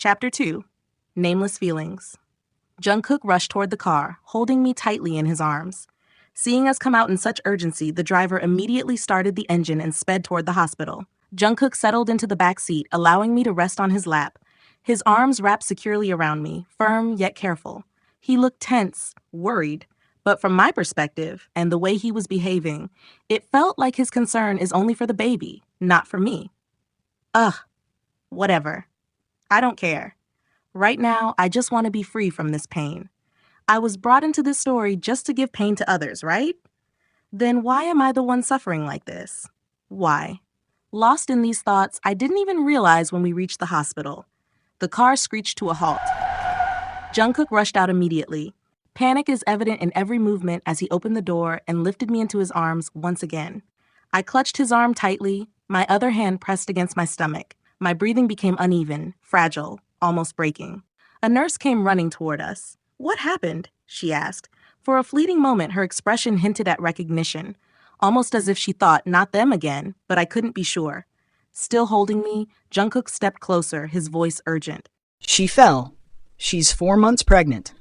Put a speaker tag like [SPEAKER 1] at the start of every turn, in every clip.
[SPEAKER 1] Chapter 2. Nameless Feelings. Jungkook rushed toward the car, holding me tightly in his arms. Seeing us come out in such urgency, the driver immediately started the engine and sped toward the hospital. Jungkook settled into the back seat, allowing me to rest on his lap. His arms wrapped securely around me, firm yet careful. He looked tense, worried. But from my perspective, and the way he was behaving, it felt like his concern is only for the baby, not for me. Whatever. I don't care. Right now, I just want to be free from this pain. I was brought into this story just to give pain to others, right? Then why am I the one suffering like this? Why? Lost in these thoughts, I didn't even realize when we reached the hospital. The car screeched to a halt. Jungkook rushed out immediately. Panic is evident in every movement as he opened the door and lifted me into his arms once again. I clutched his arm tightly, my other hand pressed against my stomach. My breathing became uneven, fragile, almost breaking. A nurse came running toward us. "What happened?" she asked. For a fleeting moment, her expression hinted at recognition, almost as if she thought, not them again, but I couldn't be sure. Still holding me, Jungkook stepped closer, his voice urgent.
[SPEAKER 2] "She fell. She's 4 months pregnant."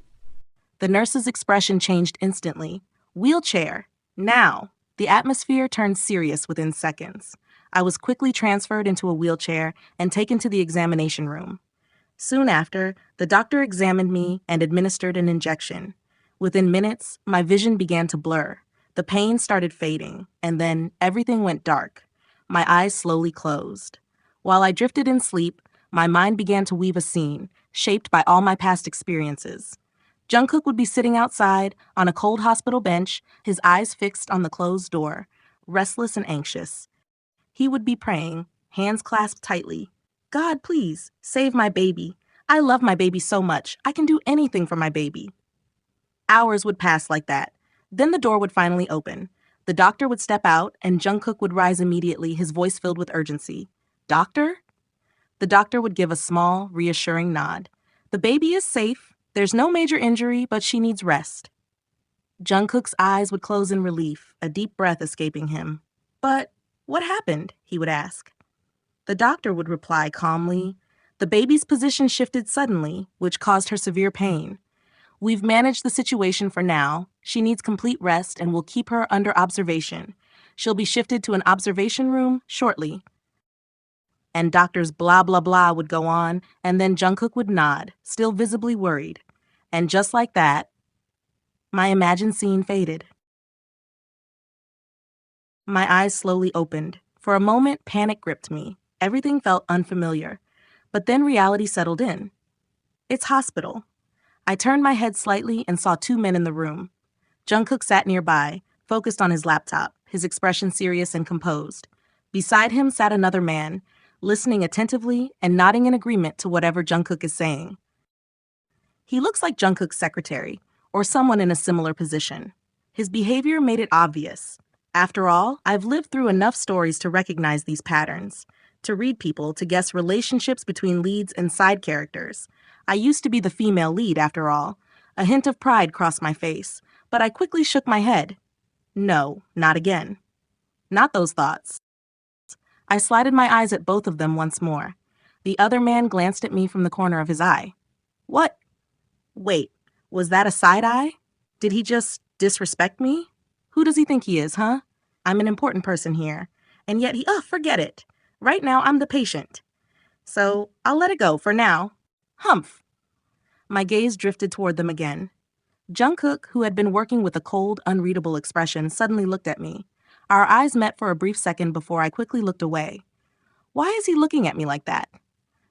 [SPEAKER 1] The nurse's expression changed instantly. "Wheelchair. Now." The atmosphere turned serious within seconds. I was quickly transferred into a wheelchair and taken to the examination room. Soon after, the doctor examined me and administered an injection. Within minutes, my vision began to blur. The pain started fading, and then everything went dark. My eyes slowly closed. While I drifted in sleep, my mind began to weave a scene, shaped by all my past experiences. Jungkook would be sitting outside, on a cold hospital bench, his eyes fixed on the closed door, restless and anxious. He would be praying, hands clasped tightly. "God, please, save my baby. I love my baby so much. I can do anything for my baby." Hours would pass like that. Then the door would finally open. The doctor would step out, and Jungkook would rise immediately, his voice filled with urgency. "Doctor?" The doctor would give a small, reassuring nod. "The baby is safe. There's no major injury, but she needs rest." Jungkook's eyes would close in relief, a deep breath escaping him. "But what happened?" he would ask. The doctor would reply calmly, "The baby's position shifted suddenly, which caused her severe pain. We've managed the situation for now. She needs complete rest and we'll keep her under observation. She'll be shifted to an observation room shortly." And doctors blah blah blah would go on, and then Jungkook would nod, still visibly worried. And just like that, my imagined scene faded. My eyes slowly opened. For a moment, panic gripped me. Everything felt unfamiliar. But then reality settled in. It's hospital. I turned my head slightly and saw 2 men in the room. Jungkook sat nearby, focused on his laptop, his expression serious and composed. Beside him sat another man, listening attentively and nodding in agreement to whatever Jungkook is saying. He looks like Jungkook's secretary, or someone in a similar position. His behavior made it obvious. After all, I've lived through enough stories to recognize these patterns, to read people, to guess relationships between leads and side characters. I used to be the female lead, after all. A hint of pride crossed my face, but I quickly shook my head. No, not again. Not those thoughts. I slided my eyes at both of them once more. The other man glanced at me from the corner of his eye. What? Wait, was that a side eye? Did he just disrespect me? Who does he think he is, huh? I'm an important person here. And yet forget it. Right now, I'm the patient. So I'll let it go for now. Humph. My gaze drifted toward them again. Jungkook, who had been working with a cold, unreadable expression, suddenly looked at me. Our eyes met for a brief second before I quickly looked away. Why is he looking at me like that?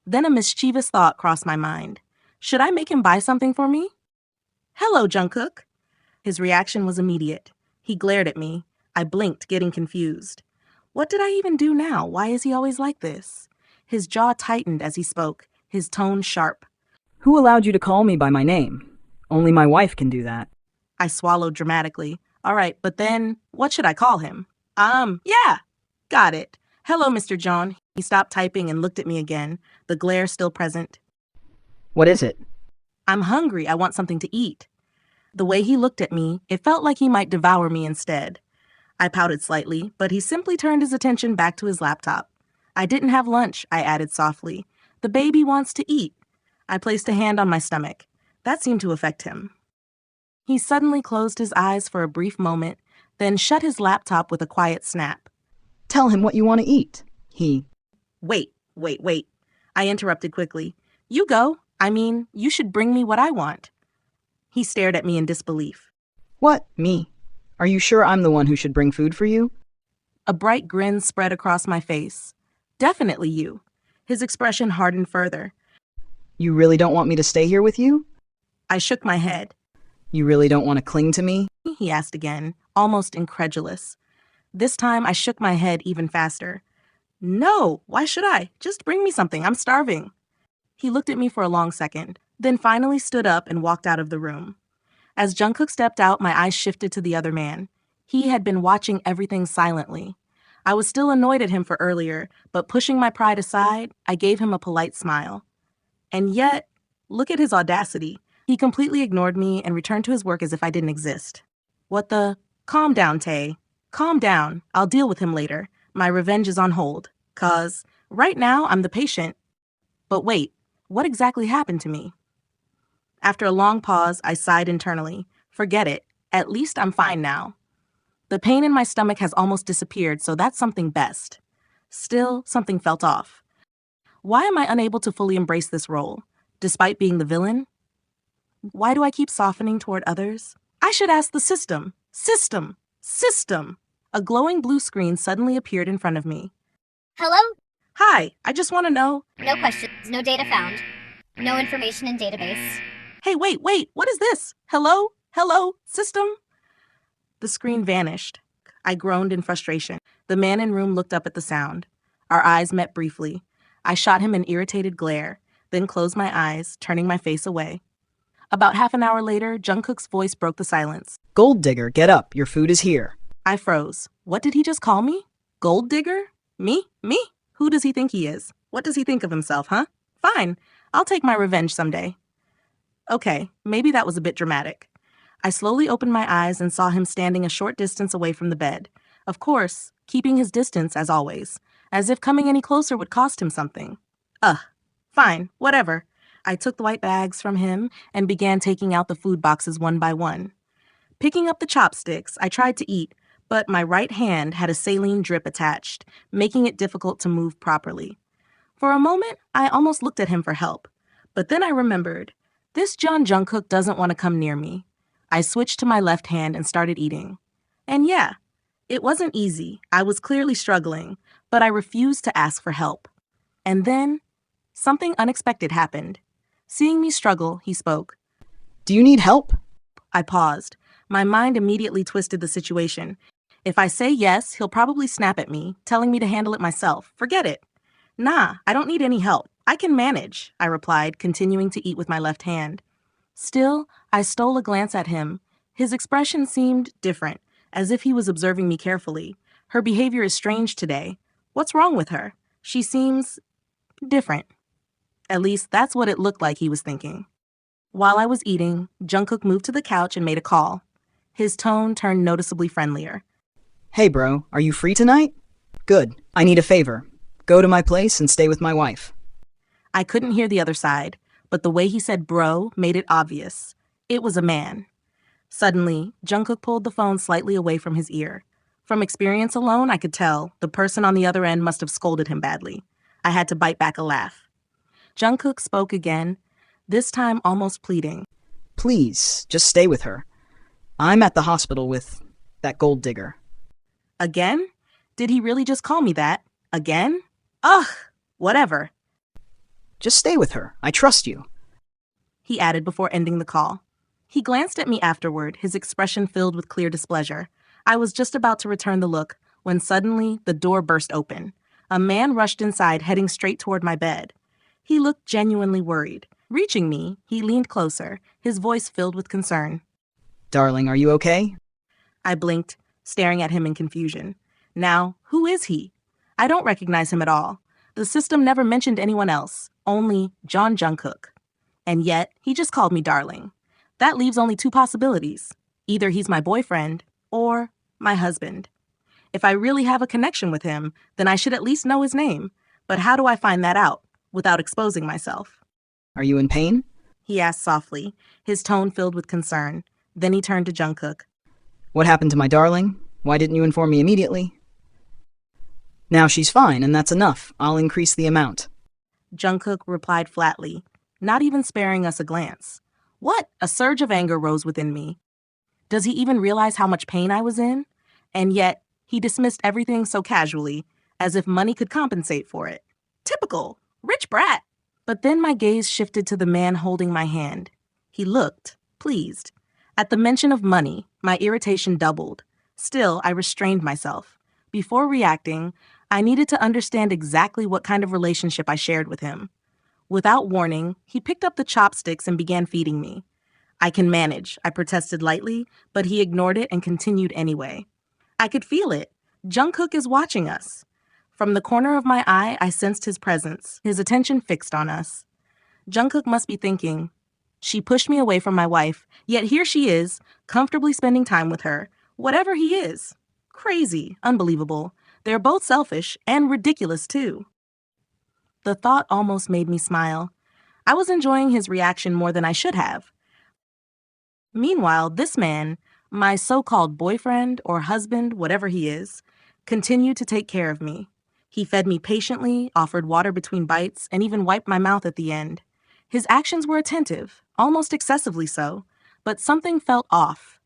[SPEAKER 1] Then a mischievous thought crossed my mind. Should I make him buy something for me? "Hello, Jungkook." His reaction was immediate. He glared at me. I blinked, getting confused. What did I even do now? Why is he always like this? His jaw tightened as he spoke, his tone sharp.
[SPEAKER 2] "Who allowed you to call me by my name? Only my wife can do that."
[SPEAKER 1] I swallowed dramatically. All right, but then, what should I call him? Yeah, got it. "Hello, Mr. John." He stopped typing and looked at me again, the glare still present.
[SPEAKER 2] "What is it?"
[SPEAKER 1] "I'm hungry. I want something to eat." The way he looked at me, it felt like he might devour me instead. I pouted slightly, but he simply turned his attention back to his laptop. "I didn't have lunch," I added softly. "The baby wants to eat." I placed a hand on my stomach. That seemed to affect him. He suddenly closed his eyes for a brief moment, then shut his laptop with a quiet snap.
[SPEAKER 2] Tell him what you want to eat.
[SPEAKER 1] Wait. I interrupted quickly. You go. You should bring me what I want. He stared at me in disbelief.
[SPEAKER 2] What? Me? Are you sure I'm the one who should bring food for you?
[SPEAKER 1] A bright grin spread across my face. Definitely you. His expression hardened further.
[SPEAKER 2] You really don't want me to stay here with you?
[SPEAKER 1] I shook my head.
[SPEAKER 2] You really don't want to cling to me?
[SPEAKER 1] He asked again, almost incredulous. This time I shook my head even faster. No, why should I? Just bring me something. I'm starving. He looked at me for a long second, then finally stood up and walked out of the room. As Jungkook stepped out, my eyes shifted to the other man. He had been watching everything silently. I was still annoyed at him for earlier, but pushing my pride aside, I gave him a polite smile. And yet, look at his audacity. He completely ignored me and returned to his work as if I didn't exist. What the? Calm down, Tae. Calm down. I'll deal with him later. My revenge is on hold. 'Cause right now I'm the patient. But wait, what exactly happened to me? After a long pause, I sighed internally. Forget it. At least I'm fine now. The pain in my stomach has almost disappeared, so that's something best. Still, something felt off. Why am I unable to fully embrace this role, despite being the villain? Why do I keep softening toward others? I should ask the system. System! A glowing blue screen suddenly appeared in front of me.
[SPEAKER 3] Hello?
[SPEAKER 1] Hi, I just want to know...
[SPEAKER 3] No questions, no data found. No information in database.
[SPEAKER 1] Hey, wait, what is this? Hello, system? The screen vanished. I groaned in frustration. The man in room looked up at the sound. Our eyes met briefly. I shot him an irritated glare, then closed my eyes, turning my face away. About half an hour later, Jungkook's voice broke the silence.
[SPEAKER 2] Gold digger, get up. Your food is here.
[SPEAKER 1] I froze. What did he just call me? Gold digger? Me? Who does he think he is? What does he think of himself, huh? Fine. I'll take my revenge someday. Okay, maybe that was a bit dramatic. I slowly opened my eyes and saw him standing a short distance away from the bed. Of course, keeping his distance as always, as if coming any closer would cost him something. Fine, whatever. I took the white bags from him and began taking out the food boxes one by one. Picking up the chopsticks, I tried to eat, but my right hand had a saline drip attached, making it difficult to move properly. For a moment, I almost looked at him for help, but then I remembered, this John Jungkook doesn't want to come near me. I switched to my left hand and started eating. And yeah, it wasn't easy. I was clearly struggling, but I refused to ask for help. And then, something unexpected happened. Seeing me struggle, he spoke.
[SPEAKER 2] Do you need help?
[SPEAKER 1] I paused. My mind immediately twisted the situation. If I say yes, he'll probably snap at me, telling me to handle it myself. Forget it. Nah, I don't need any help. I can manage, I replied, continuing to eat with my left hand. Still, I stole a glance at him. His expression seemed different, as if he was observing me carefully. Her behavior is strange today. What's wrong with her? She seems different. At least that's what it looked like he was thinking. While I was eating, Jungkook moved to the couch and made a call. His tone turned noticeably friendlier.
[SPEAKER 2] Hey bro, are you free tonight? Good. I need a favor. Go to my place and stay with my wife.
[SPEAKER 1] I couldn't hear the other side, but the way he said bro made it obvious. It was a man. Suddenly, Jungkook pulled the phone slightly away from his ear. From experience alone, I could tell the person on the other end must have scolded him badly. I had to bite back a laugh. Jungkook spoke again, this time almost pleading.
[SPEAKER 2] Please, just stay with her. I'm at the hospital with that gold digger.
[SPEAKER 1] Again? Did he really just call me that? Again? Ugh, whatever.
[SPEAKER 2] Just stay with her. I trust you.
[SPEAKER 1] He added before ending the call. He glanced at me afterward, his expression filled with clear displeasure. I was just about to return the look when suddenly the door burst open. A man rushed inside, heading straight toward my bed. He looked genuinely worried. Reaching me, he leaned closer, his voice filled with concern.
[SPEAKER 2] Darling, are you okay?
[SPEAKER 1] I blinked, staring at him in confusion. Now, who is he? I don't recognize him at all. The system never mentioned anyone else, only John Jungkook. And yet, he just called me darling. That leaves only two possibilities. Either he's my boyfriend, or my husband. If I really have a connection with him, then I should at least know his name. But how do I find that out, without exposing myself?
[SPEAKER 2] Are you in pain?
[SPEAKER 1] He asked softly, his tone filled with concern. Then he turned to Jungkook.
[SPEAKER 2] What happened to my darling? Why didn't you inform me immediately? Now she's fine, and that's enough. I'll increase the amount.
[SPEAKER 1] Jungkook replied flatly, not even sparing us a glance. What? A surge of anger rose within me. Does he even realize how much pain I was in? And yet, he dismissed everything so casually, as if money could compensate for it. Typical. Rich brat. But then my gaze shifted to the man holding my hand. He looked pleased. At the mention of money, my irritation doubled. Still, I restrained myself. Before reacting, I needed to understand exactly what kind of relationship I shared with him. Without warning, he picked up the chopsticks and began feeding me. I can manage, I protested lightly, but he ignored it and continued anyway. I could feel it. Jungkook is watching us. From the corner of my eye, I sensed his presence, his attention fixed on us. Jungkook must be thinking, she pushed me away from my wife, yet here she is, comfortably spending time with her, whatever he is. Crazy, unbelievable. They're both selfish and ridiculous, too. The thought almost made me smile. I was enjoying his reaction more than I should have. Meanwhile, this man, my so-called boyfriend or husband, whatever he is, continued to take care of me. He fed me patiently, offered water between bites, and even wiped my mouth at the end. His actions were attentive, almost excessively so, but something felt off.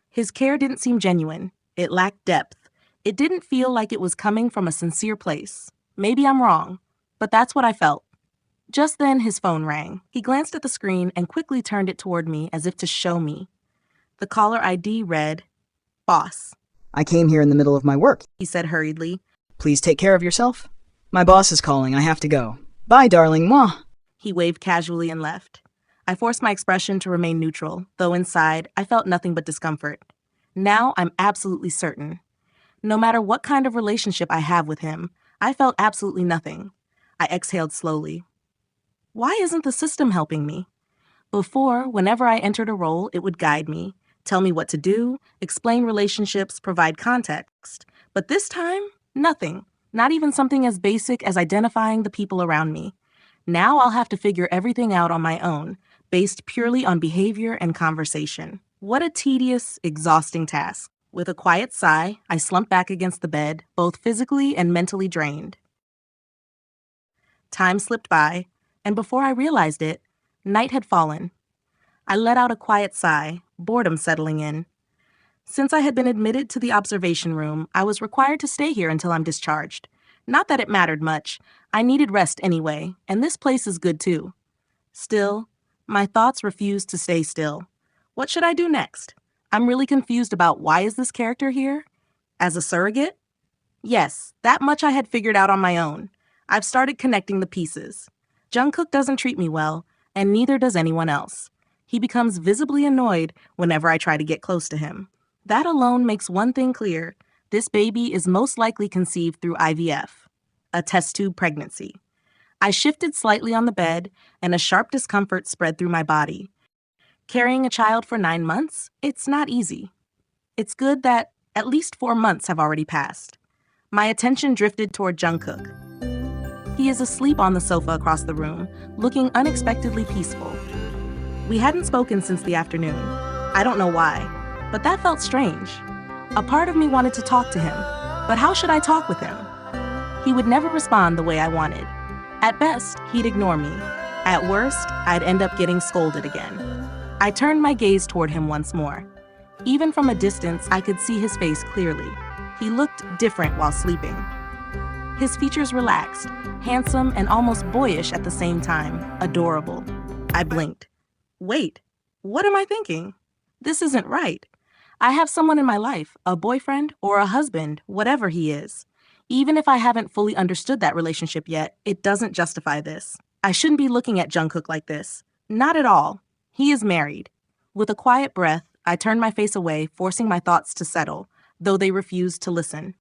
[SPEAKER 1] His care didn't seem genuine. It lacked depth. It didn't feel like it was coming from a sincere place. Maybe I'm wrong, but that's what I felt. Just then, his phone rang. He glanced at the screen and quickly turned it toward me as if to show me. The caller ID read, Boss.
[SPEAKER 2] I came here in the middle of my work,
[SPEAKER 1] He said hurriedly.
[SPEAKER 2] Please take care of yourself. My boss is calling. I have to go. Bye, darling. Mwah.
[SPEAKER 1] He waved casually and left. I forced my expression to remain neutral, though inside, I felt nothing but discomfort. Now I'm absolutely certain. No matter what kind of relationship I have with him, I felt absolutely nothing. I exhaled slowly. Why isn't the system helping me? Before, whenever I entered a role, it would guide me, tell me what to do, explain relationships, provide context. But this time, nothing. Not even something as basic as identifying the people around me. Now I'll have to figure everything out on my own, based purely on behavior and conversation. What a tedious, exhausting task. With a quiet sigh, I slumped back against the bed, both physically and mentally drained. Time slipped by, and before I realized it, night had fallen. I let out a quiet sigh, boredom settling in. Since I had been admitted to the observation room, I was required to stay here until I'm discharged. Not that it mattered much. I needed rest anyway, and this place is good too. Still, my thoughts refused to stay still. What should I do next? I'm really confused about why is this character here? As a surrogate? Yes, that much I had figured out on my own. I've started connecting the pieces. Jungkook doesn't treat me well, and neither does anyone else. He becomes visibly annoyed whenever I try to get close to him. That alone makes one thing clear. This baby is most likely conceived through IVF, a test tube pregnancy. I shifted slightly on the bed, and a sharp discomfort spread through my body. Carrying a child for 9 months? It's not easy. It's good that at least 4 months have already passed. My attention drifted toward Jungkook. He is asleep on the sofa across the room, looking unexpectedly peaceful. We hadn't spoken since the afternoon. I don't know why, but that felt strange. A part of me wanted to talk to him, but how should I talk with him? He would never respond the way I wanted. At best, he'd ignore me. At worst, I'd end up getting scolded again. I turned my gaze toward him once more. Even from a distance, I could see his face clearly. He looked different while sleeping. His features relaxed, handsome and almost boyish at the same time, adorable. I blinked. Wait, what am I thinking? This isn't right. I have someone in my life, a boyfriend or a husband, whatever he is. Even if I haven't fully understood that relationship yet, it doesn't justify this. I shouldn't be looking at Jungkook like this. Not at all. He is married. With a quiet breath, I turned my face away, forcing my thoughts to settle, though they refused to listen.